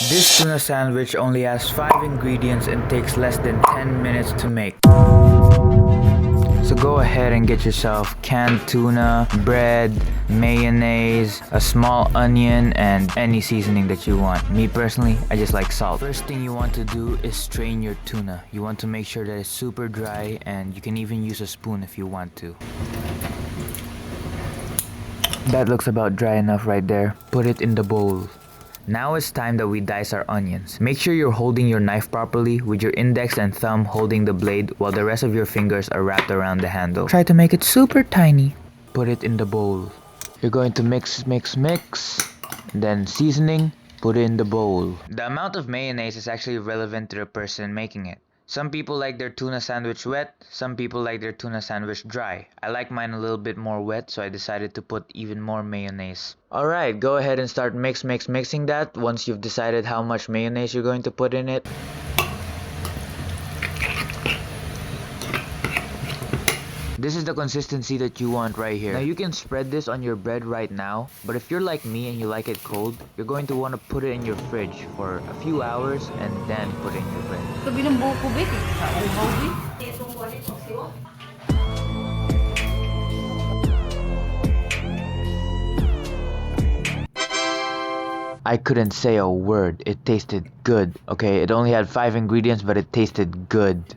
This tuna sandwich only has 5 ingredients and takes less than 10 minutes to make. So go ahead and get yourself canned tuna, bread, mayonnaise, a small onion, and any seasoning that you want. Me personally, I just like salt. First thing you want to do is strain your tuna. You want to make sure that it's super dry, and you can even use a spoon if you want to. That looks about dry enough right there. Put it in the bowl. Now it's time that we dice our onions. Make sure you're holding your knife properly with your index and thumb holding the blade while the rest of your fingers are wrapped around the handle. Try to make it super tiny. Put it in the bowl. You're going to mix. Then seasoning, put it in the bowl. The amount of mayonnaise is actually relevant to the person making it. Some people like their tuna sandwich wet, some people like their tuna sandwich dry. I like mine a little bit more wet, so I decided to put even more mayonnaise. Alright, go ahead and start mixing that once you've decided how much mayonnaise you're going to put in it. This is the consistency that you want right here. Now you can spread this on your bread right now, but if you're like me and you like it cold, you're going to want to put it in your fridge for a few hours and then put it in your bread. Gabi ng buko, Bit. Nauhaw, Bit. I couldn't say a word. It tasted good. Okay, it only had 5 ingredients, but it tasted good.